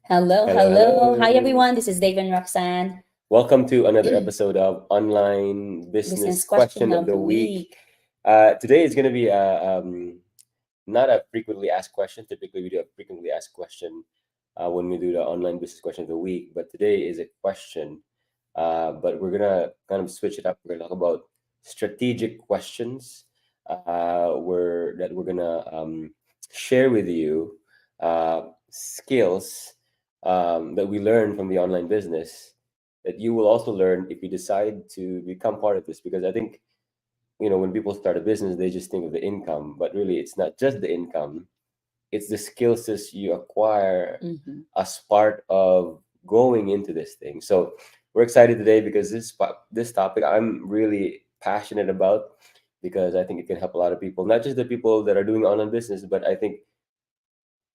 Hello, Hello, hello. Hi, hello. everyone. This is Dave and Roxanne. Welcome to another episode of Online Business Business question Question of of the the Week. week. Today is going to be not a frequently asked question. Typically, we do a frequently asked question when we do the Online Business Question of the Week. But today is a question, but we're going to kind of switch it up. We're going to talk about strategic questions we're going to share with you skills that we learn from the online business that you will also learn if you decide to become part of this. Because I think, when people start a business, they just think of the income, but really it's not just the income, it's the skill sets you acquire Mm-hmm. as part of going into this thing. So we're excited today because this topic I'm really passionate about, because I think it can help a lot of people, not just the people that are doing online business, but I think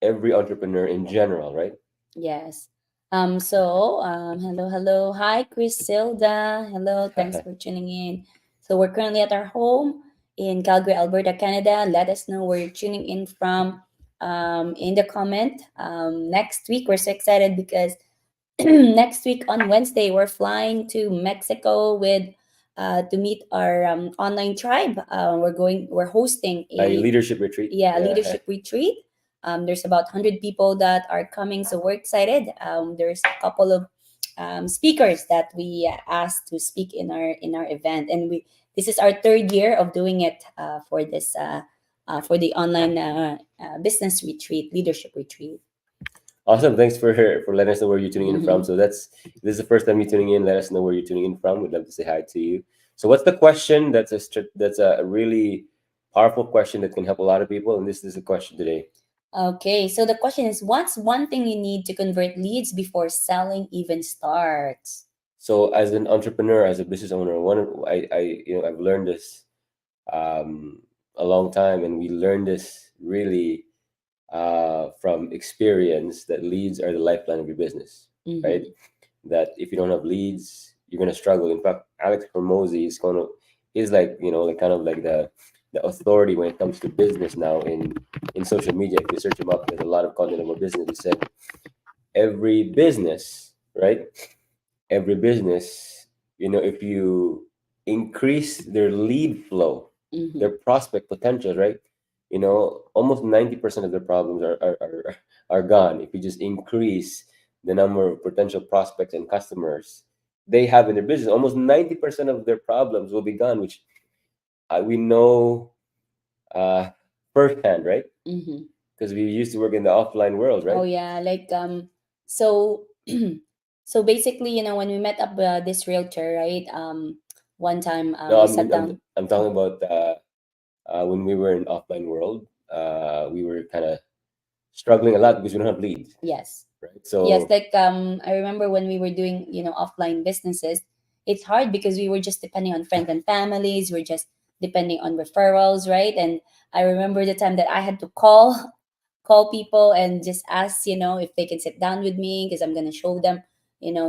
every entrepreneur in general, right? Yes. Hello, hello. Hi, Chrisilda. Hello. Thanks for tuning in. So, we're currently at our home in Calgary, Alberta, Canada. Let us know where you're tuning in from in the comment. Next week, we're so excited because next week on Wednesday, we're flying to Mexico with to meet our online tribe. We're hosting A a leadership retreat. Yeah. leadership retreat. There's about 100 people that are coming, so we're excited. There's a couple of speakers that we asked to speak in our event, and we this is our third year of doing it for the online business retreat, leadership retreat. Awesome. Thanks for letting us know where you're tuning in from. Mhm. So this is the first time you're tuning in. Let us know where you're tuning in from. We'd love to say hi to you. So what's the question? That's a really powerful question that can help a lot of people. And this is the question today. Okay, so the question is, what's one thing you need to convert leads before selling even starts? So as an entrepreneur, as a business owner, I've learned this um, a long time, and we learned this really from experience, that leads are the lifeline of your business, right? Mm-hmm. That if you don't have leads, you're gonna struggle. In fact, Alex Hormozy is like, like kind of like the authority when it comes to business now in social media. If you search him up, there's a lot of content about business. He said every business, right? Every business, if you increase their lead flow, Mm-hmm. their prospect potential, right? Almost 90% of their problems are gone if you just increase the number of potential prospects and customers they have in their business. Almost 90% of their problems will be gone, which we know uh, firsthand, right? Mm-hmm. Because we used to work in the offline world, right? Oh yeah, so so basically, when we met up this realtor, right? One time No, we I'm sat I'm, down. I'm talking about when we were in offline world. We were kind of struggling a lot because we don't have leads, Yes. right? Yes, So I remember when we were doing, offline businesses, it's hard because we were just depending on friends and families, we're just depending on referrals, right? And I remember the time that I had to call people and just ask, if they can sit down with me because I'm going to show them,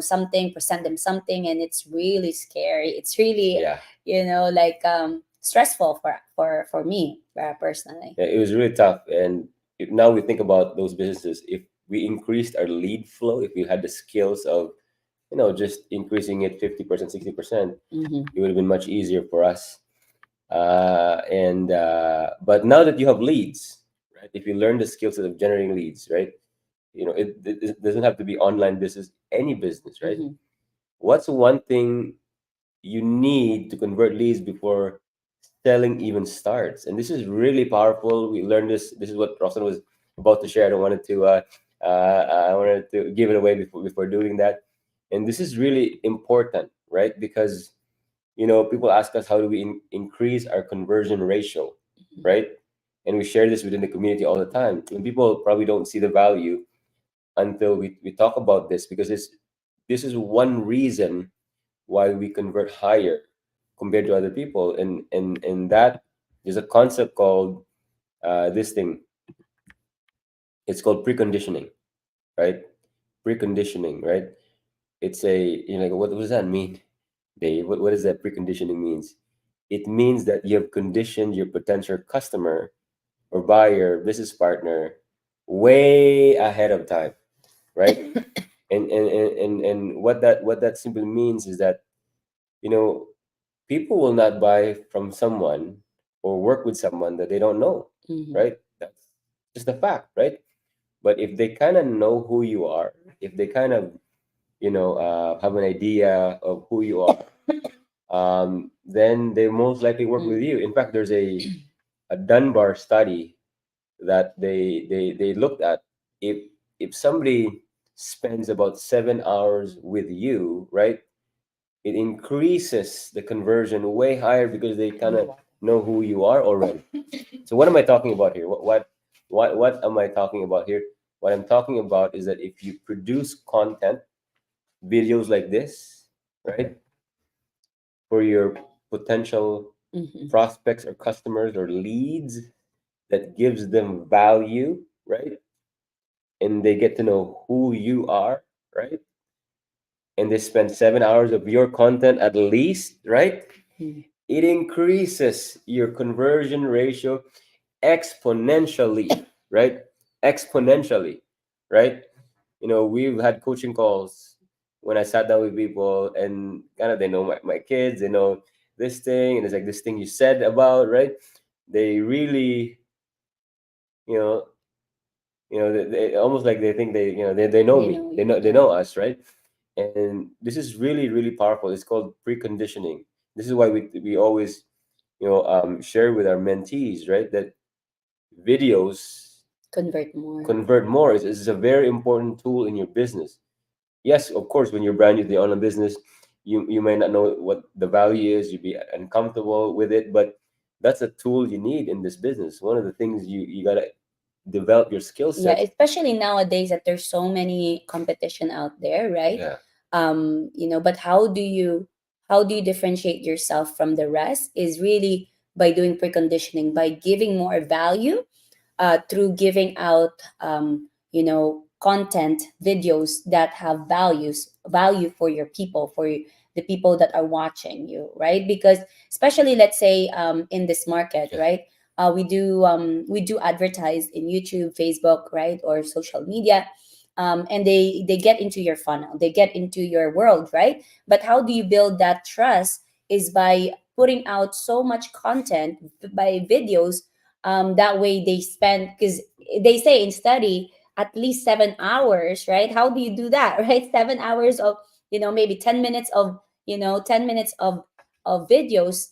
something, present them something, and it's really scary. It's really, yeah, stressful for me personally. yeah, it was really tough. And now we think about those businesses. If we increased our lead flow, if we had the skills of, just increasing it 50%, 60%, Mm-hmm. it would have been much easier for us. And but now that you have leads, right? If you learn the skills of generating leads, right? It doesn't have to be online business, any business, right? Mm-hmm. What's one thing you need to convert leads before selling even starts? And this is really powerful. We learned this. This is what Roxanne was about to share. I wanted to give it away before doing that. And this is really important, right? Because people ask us, how do we increase our conversion ratio, right? And we share this within the community all the time. And people probably don't see the value until we talk about this, because this is one reason why we convert higher compared to other people. And that there's a concept called this thing. It's called preconditioning, right? Preconditioning, right? It's a, like, what does that mean, Dave? What does that preconditioning means? It means that you have conditioned your potential customer or buyer, business partner, way ahead of time. right? And what that simply means is that, you know, people will not buy from someone or work with someone that they don't know, Mhm. right? That's just a fact, right? But if they kind of know who you are, if they kind of, have an idea of who you are, then they most likely work with Mm. you. In fact, there's a Dunbar study that they looked at. If somebody spends about 7 hours with you, right, it increases the conversion way higher because they kind of know who you are already. So what am I talking about here? What am I talking about here? What I'm talking about is that if you produce content, videos like this, right, for your potential Mhm. prospects or customers or leads, that gives them value, right? And they get to know who you are, right? And they spend 7 hours of your content at least, right? Mhm. It increases your conversion ratio exponentially, right? Exponentially, right? We've had coaching calls when I sat down with people, and kind of they know my kids, they know this thing, and it's like this thing you said about, right? They really, you know, they almost like they think they know They me, know they you. know they Yeah. know us, right? And this is really really powerful. It's called preconditioning. This is why we always share with our mentees, right, that videos Convert more. convert more. Is a very important tool in your business. Yes, of course, when you're brand new to the online business, you may not know what the value is, you'd be uncomfortable with it, but that's a tool you need in this business. One of the things you got to develop your skill Yeah, sets. especially nowadays that there's so many competition out there, right? Yeah. But how do you differentiate yourself from the rest is really by doing preconditioning, by giving more value, through giving out content videos that have value for your people, for the people that are watching you, right? Because especially, let's say, in this market, Yeah. right, we do advertise in YouTube, Facebook, right, or social media. And they get into your funnel, they get into your world, right? But how do you build that trust is by putting out so much content, by videos. That way they spend, because they say in study, at least 7 hours, right? How do you do that? Right, 7 hours of, maybe 10 minutes of, 10 minutes of videos,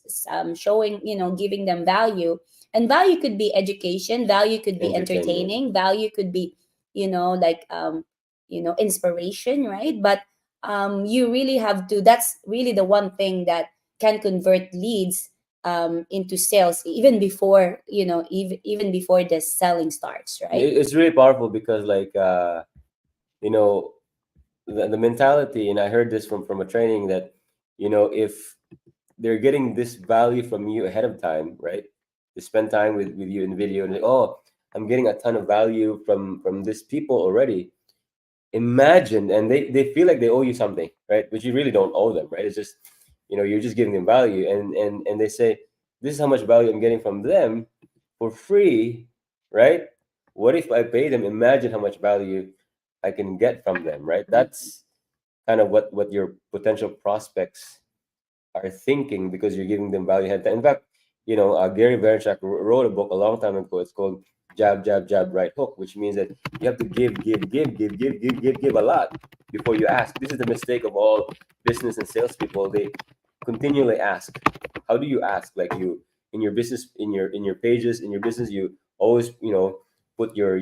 showing, giving them value. And value could be education, value could be Entertainment. entertaining, value could be, like, inspiration, right? But you really have to, that's really the one thing that can convert leads into sales, even before, even before the selling starts, right? It's really powerful because, like, you know the mentality, and I heard this from a training, that if they're getting this value from you ahead of time, right? They spend time with you in video, and like, oh, I'm getting a ton of value from these people already. Imagine, and they feel like they owe you something, right? But you really don't owe them, right? It's just, you're just giving them value, and they say, this is how much value I'm getting from them for free, right? What if I pay them? Imagine how much value I can get from them, right? That's kind of what your potential prospects are thinking, because you're giving them value ahead of time. In fact, Gary Vaynerchuk wrote a book a long time ago. It's called Jab, Jab, Jab, Right Hook, which means that you have to give a lot before you ask. This is the mistake of all business and salespeople. They continually ask. How do you ask? Like, you, in your business, in your pages, in your business, you always, put your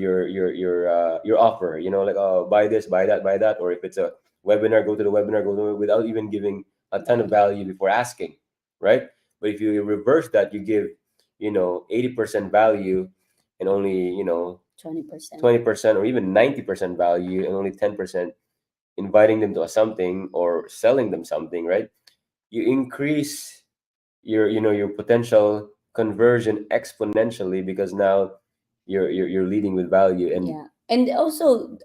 offer. Like, oh, buy this, buy that, or if it's a webinar, go to the webinar, without even giving a ton of Value. value before asking, right? But if you reverse that, you give, 80% value, and only, 20%. 20% or even 90% value, and only 10% inviting them to a something or selling them something, right? You increase your potential conversion exponentially, because now you're leading with value. And Yeah. And also,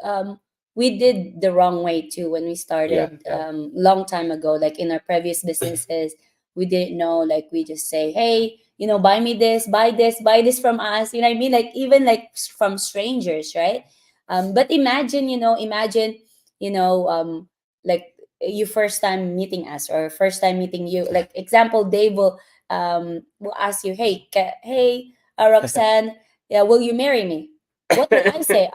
we did the wrong way too when we yeah, started, yeah, long time ago, like in our previous businesses. We didn't know, like, we just say, hey, buy me this, buy this from us, you know what I mean? Like, even like from strangers, right? But imagine, like you first time meeting us or first time meeting you. Like example, Dave will ask you, hey, hey, Roxanne, yeah, will you marry me? What will I say?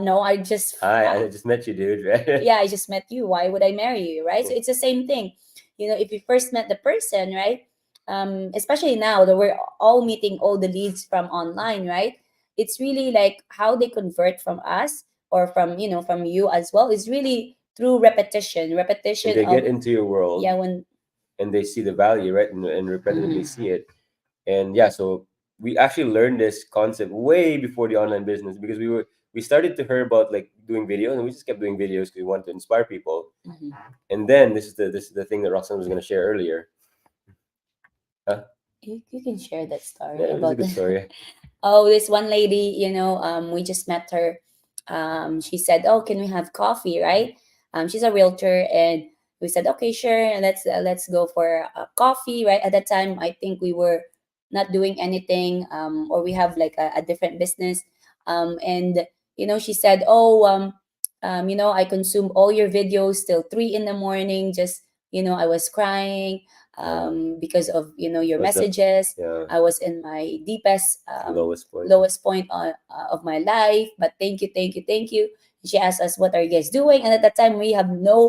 No, I just Hi, I just met you, dude. Right? yeah, I just met you. Why would I marry you, right? So it's the same thing. If you first met the person, right? Especially now that we're all meeting all the leads from online, right? It's really like how they convert from us or from from you as well is really through repetition, And repetition they get of into your yeah world when and they see the value, right? And repetitively Mhm. see it. And yeah, so we actually learned this concept way before the online business because we started to hear about like doing videos and we just kept doing videos because we wanted to inspire people. Mhm. And then this is the thing that Roxanne was going to share earlier. Huh? You can share that story Yeah, it was a about good story. oh, this one lady, we just met her. She said, "Oh, can we have coffee?" Right? She's a realtor, and we said, "Okay, sure. Let's go for a coffee." Right? At that time, I think we were not doing anything, or we have like a different business. And she said, "Oh, I consumed all your videos till 3 in the morning. Just I was crying Yeah, because of your was the messages. yeah I was in my deepest lowest point. lowest point of my life, but thank you, thank you, thank you." She asked us, what are you guys doing? And at that time we have no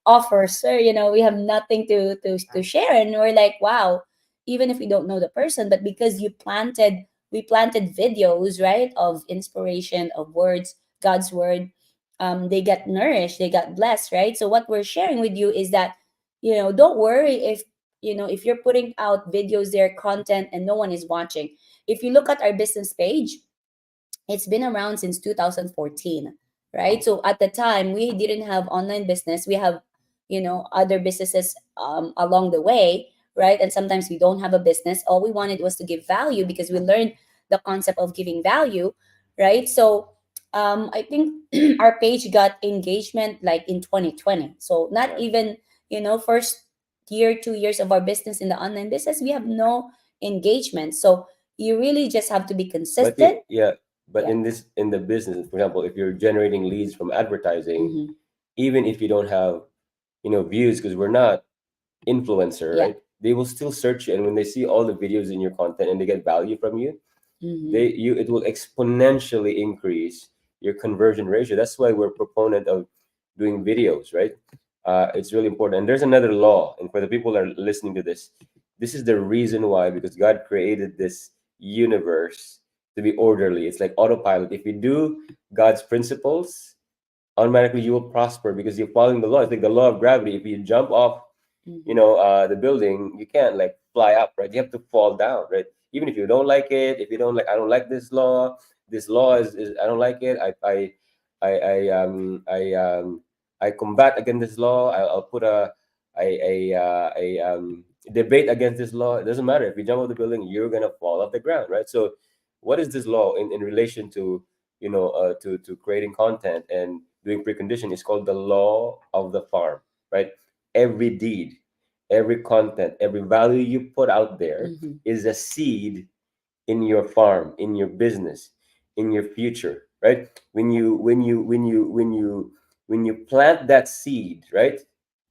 offers, sir. We have nothing to share, and we're like, wow. Even if we don't know the person, but because we planted videos, right, of inspiration, of words, God's word. They got nourished, they got blessed, right? So what we're sharing with you is that don't worry if you're putting out videos there, content, and no one is watching. If you look at our business page, it's been around since 2014, right? So at the time we didn't have online business. We have other businesses along the way, right? And sometimes we don't have a business. All we wanted was to give value because we learned the concept of giving value, right? So I think our page got engagement like in 2020. So not Yeah. even first year, 2 years of our business in the online business, we have no engagement. So you really just have to be But consistent. yeah, but Yeah. in the business, for example, if you're generating leads from advertising, Mm-hmm. even if you don't have views, because we're not influencer, Yeah. right? They will still search you, and when they see all the videos in your content and they get value from you, Mm-hmm. it will exponentially increase your conversion ratio. That's why we're proponent of doing videos, right? It's really important. And there's another law, and for the people that are listening to this, this is the reason why, because God created this universe to be orderly. It's like autopilot. If you do God's principles, automatically you will prosper because you're following the law. It's like the law of gravity. If you jump off Mm-hmm. the building, you can't like fly up, right? You have to fall down, right? Even if you don't like it, if you don't like, I don't like this law is I don't like it. I combat against this law. I'll put a debate against this law. It doesn't matter. If you jump off the building, you're gonna fall off the ground, right? So what is this law in relation to to creating content and doing precondition? Is called the law of the farm, right? Every deed, every content, every value you put out there Mm-hmm. is a seed in your farm, in your business, in your future, right? When you plant that seed, right?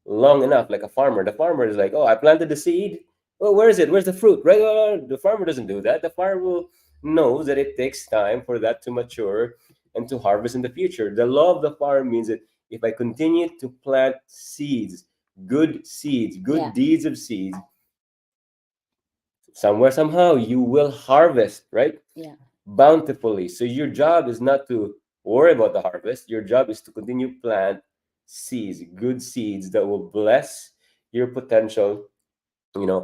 Long enough, like a farmer. The farmer is like, oh, I planted the seed. Oh, where is it? Where's the fruit? Right? The farmer doesn't do that. The farmer knows that it takes time for that to mature and to harvest in the future. The law of the farm means that if I continue to plant seeds, Yeah. good deeds of seeds, somewhere, somehow, you will harvest, right? Yeah. Bountifully. So your job is not to worry about the harvest. Your job is to continue plant seeds, good seeds that will bless your potential,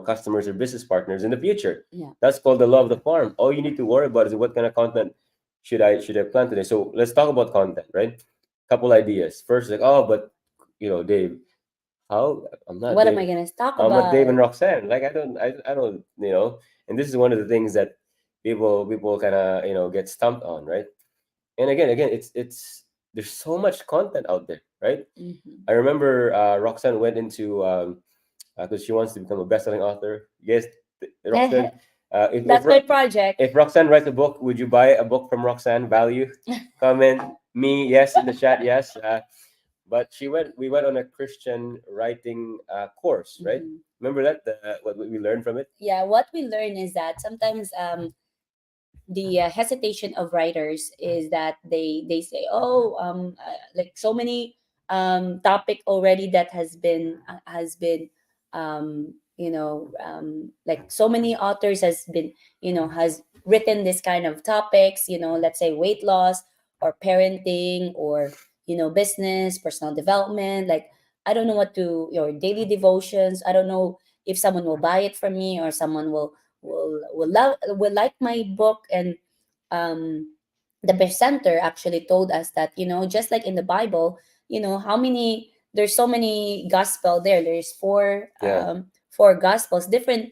customers or business partners in the future. Yeah. That's called the law of the farm. All you need to worry about is what kind of content should I plant today. So let's talk about content, right? Couple ideas. First, like, oh, but Dave, how I'm not What am Dave. I gonna talk I'm not Dave and about? Roxanne. Like I don't. And this is one of the things that people kind of get stumped on, right? And again, it's there's so much content out there, right? Mm-hmm. I remember Roxanne went into because she wants to become a best-selling author. Yes, Roxanne. If That's my project. if Roxanne writes a book, would you buy a book from Roxanne? Value, comment. Me, yes, in the chat, yes. But we went on a Christian writing course, right? Mhm. Remember that what we learned from it? Yeah, what we learn is that sometimes the hesitation of writers is that they say, oh, like so many topic already that has been like so many authors has been, has written this kind of topics, let's say weight loss or parenting or business, personal development, like I don't know what to, your daily devotions, I don't know if someone will buy it from me or someone will like my book. And um the presenter actually told us that, just like in the Bible, how many, there's so many gospel there, there's Yeah, four gospels, different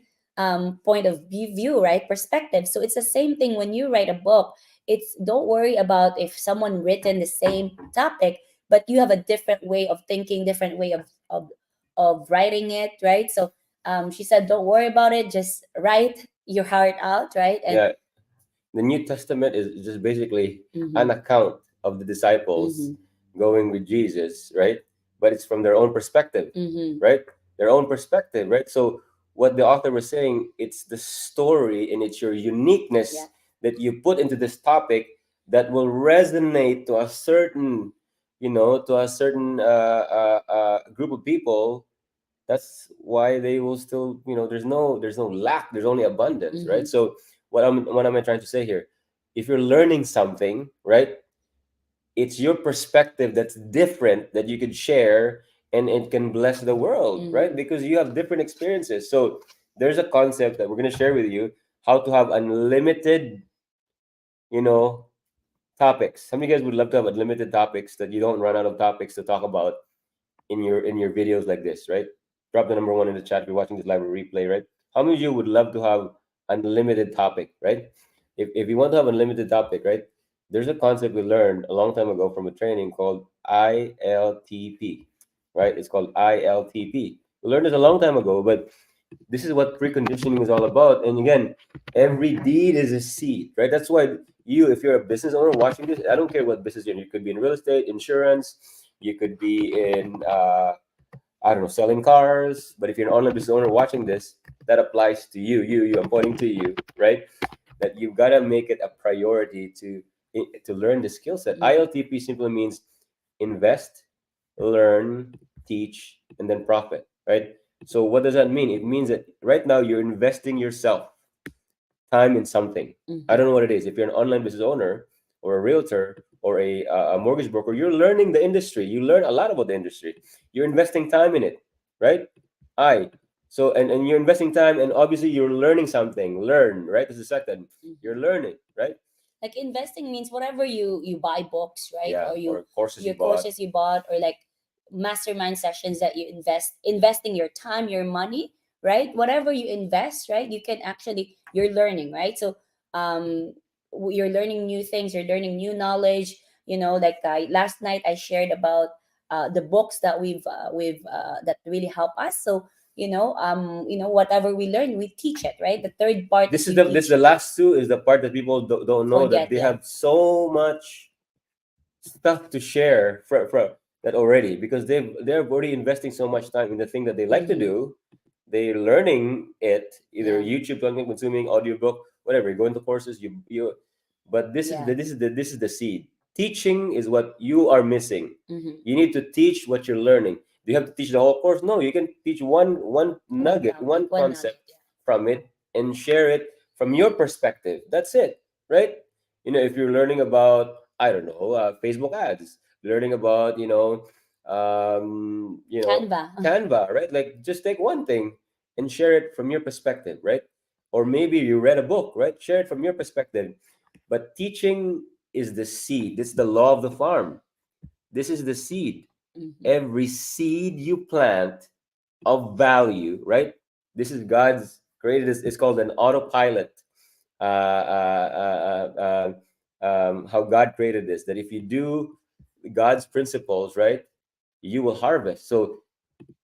point of view, right, perspective. So it's the same thing when you write a book. It's, don't worry about if someone written the same topic, but you have a different way of thinking, different way of writing it, right? So she said, don't worry about it, just write your heart out, right? And yeah. The New Testament is just basically an mhm, account of the disciples mhm, going with Jesus, right? But it's from their own perspective, mhm, right? Their own perspective, right? So what the author was saying, it's the story and it's your yeah, uniqueness that you put into this topic that will resonate to a certain, to a certain group of people. That's why they will still, there's no lack, there's only abundance, right? mhm, So what am I trying to say here? If you're learning something, right, it's your perspective that's different that you could share, and it can bless the world, right? mhm, Because you have different experiences. So there's a concept that we're going to share with you, how to have unlimited, you know topics. Some of you guys would love to have unlimited topics, that you don't run out of topics to talk about in your videos like this, right? Drop the number one in the chat if you're watching this live or replay, right? How many of you would love to have unlimited topic, right? If you want to have unlimited topic, right? There's a concept we learned a long time ago from a training called ILTP, right? It's called ILTP. We learned this a long time ago, but this is what preconditioning is all about. And again, every deed is a seed, right? That's why if you're a business owner watching this, I don't care what business you're in. You could be in real estate, insurance, you could be in I don't know, selling cars. But if you're an online business owner watching this, that applies to you. I'm pointing to you, right? That you've got to make it a priority to learn the skill set. mhm, ILTP simply means invest, learn, teach, and then profit, right? So what does that mean? It means that right now you're investing yourself time in something. I mhm, don't know what it is. If you're an online business owner or a realtor or a mortgage broker, you're learning the industry. You learn a lot about the industry. You're investing time in it, right? I so and you're investing time, and obviously you're learning something. Learn, right? This is the second. You're mhm. learning, right? Like investing means whatever you buy books, right? Yeah, Or or courses you your bought. courses you bought, or like mastermind sessions that you investing your time, your money, right? Whatever you invest, right? You can actually, you're learning, right? So you're learning new things, you're learning new knowledge. Like last night I shared about the books that we've that really help us. So whatever we learn, we teach it, right? The third part This is is we the teach. last two is the part that people don't know, that Forget, they yeah. have so much stuff to share for that already, because they're already investing so much time in the thing that they like to Mm-hmm. do. They're learning it, either Yeah. YouTube learning, consuming audiobook, whatever. You go into courses, you but Yeah. this is the seed. Teaching is what you are missing. Mm-hmm. You need to teach what you're learning. Do you have to teach the whole course? No, you can teach one One nugget, topic, one one nugget. concept from it, and share it from your perspective. That's it, right? If you're learning about, I don't know, Facebook ads, learning about, Canva. Canva, right? Like, just take one thing and share it from your perspective, right? Or maybe you read a book, right? Share it from your perspective. But teaching is the seed. This is the law of the farm. This is the seed. Mm-hmm. Every seed you plant of value, right? This is God's created. It's called an autopilot. How God created this. That if you do God's principles, right, you will harvest. So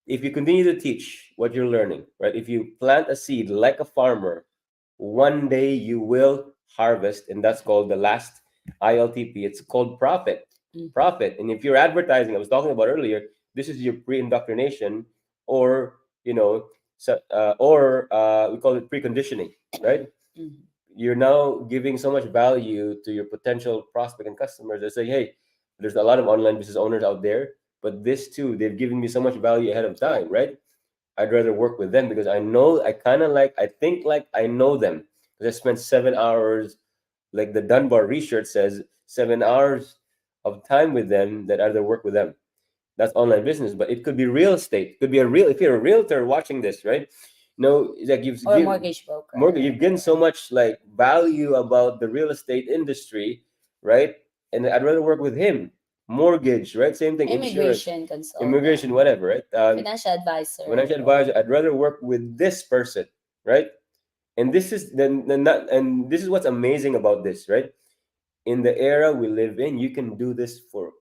if you continue to teach what you're learning, right, if you plant a seed like a farmer, one day you will harvest, and that's called the last ILTP. It's called profit. profit. And if you're advertising, I was talking about earlier, this is your pre-indoctrination, or so, we call it preconditioning, right? Mhm. You're now giving so much value to your potential prospect and customers. They say, hey, there's a lot of online business owners out there, but this too, they've given me so much value ahead of time, right? I'd rather work with them because I know, I think like I know them, because I spent 7 hours, like the Dunbar research says, 7 hours of time with them, that I'd rather work with them. That's online business, but it could be real estate. Could be a real, if you're a realtor watching this, right? No, like Or mortgage broker. you've given so much like value about the real estate industry, right? And I'd rather work with him. Mortgage, right? Same thing. Insurance, Immigration consultant. immigration, whatever, right? Financial advisor. Financial advisor. I'd rather work with this person, right? And this is then not, and this is what's amazing about this, right? In the era we live in, you can do this for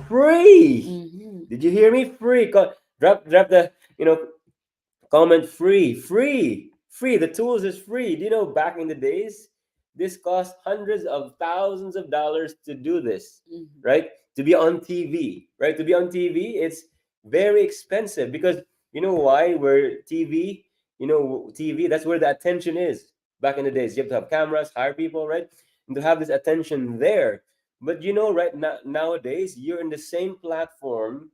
free. Mhm. Did you hear me? Free. Drop the comment, free. The tools is free. Do you know, back in the days, this cost hundreds of thousands of dollars to do this, Mhm. right? To be on TV, right? To be on TV, it's very expensive, because you know why? Where TV, TV, that's where the attention is. Back in the days, you have to have cameras, hire people, right? And to have this attention there. But right now, nowadays, you're in the same platform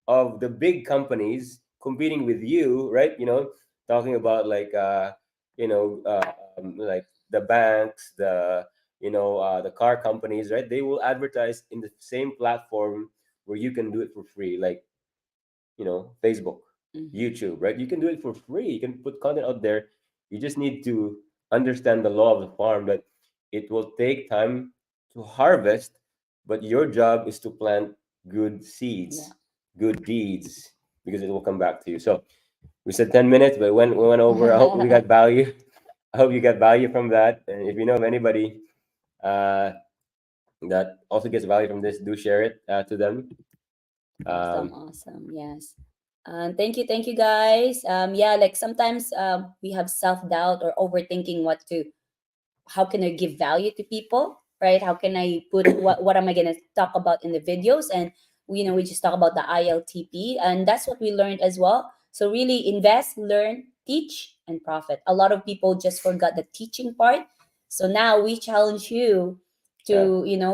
of the big companies competing with you, right? Talking about like like the banks, the car companies, right? They will advertise in the same platform where you can do it for free, like Facebook, Mhm. YouTube, right? You can do it for free. You can put content out there. You just need to understand the law of the farm, that it will take time to harvest, but your job is to plant good seeds, Yeah. good deeds, because it will come back to you. So we said 10 minutes, but we went over. I hope we got value. I hope you got value from that. And if you know of anybody uh, that also gets value from this, do share it to them. Awesome, Um, awesome. Yes. Thank you guys. Yeah, like sometimes we have self-doubt or overthinking how can I give value to people, right? How can I put what am I gonna talk about in the videos? And we just talk about the ILTP, and that's what we learned as well. So really invest, learn, teach, and profit. A lot of people just forgot the teaching part. So now we challenge you yeah,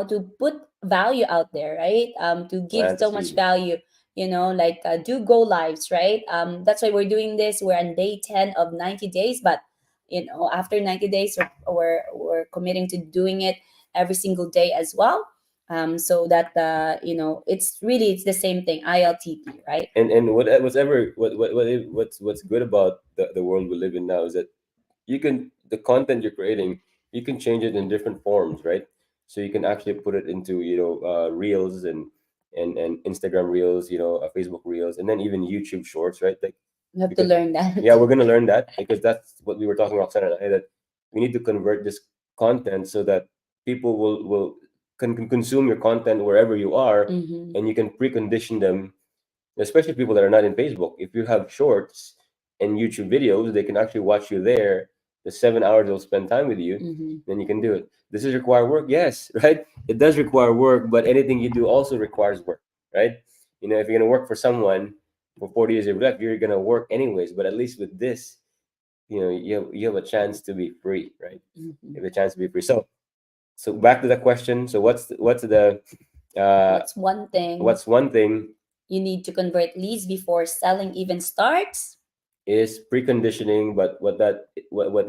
to put value out there, right? To give plant a so much seed. value, like do go lives, right? That's why we're doing this. We're on day 10 of 90 days, but after 90 days we're committing to doing it every single day as well, so that it's the same thing, ILTP, right? And what's good about the world we live in now is that the content you're creating, you can change it in different forms, right? So you can actually put it into reels, and Instagram reels, Facebook reels, and then even YouTube shorts, right? Like, You have to because learn that. yeah, we're gonna learn that, because that's what we were talking about, Roxana and I, that we need to convert this content so that people can consume your content wherever you are, Hmm. and you can precondition them, especially people that are not in Facebook. If you have shorts and YouTube videos, they can actually watch you there. The 7 hours they'll spend time with you, Hmm. then you can do it. Does this require work? Yes, right? It does require work, but anything you do also requires work, right? If you're gonna work for someone for 40 years of your life, you're gonna work anyways. But at least with this, you have a chance to be free, right? Hmm. You have a chance to be free. So back to the question. So uh What's one thing what's one thing you need to convert leads before selling even starts? is preconditioning, but what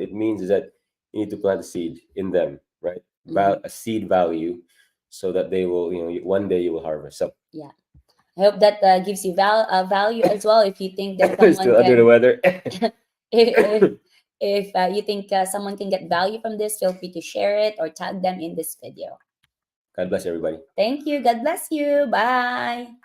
it means is that you need to plant a seed in them, right? Mhm. A seed value, so that they will, one day you will harvest. So Yeah, I hope that gives you value as well. If you think that someone still under the can, weather. if you think someone can get value from this, feel free to share it or tag them in this video. God bless everybody. Thank you. God bless you. Bye.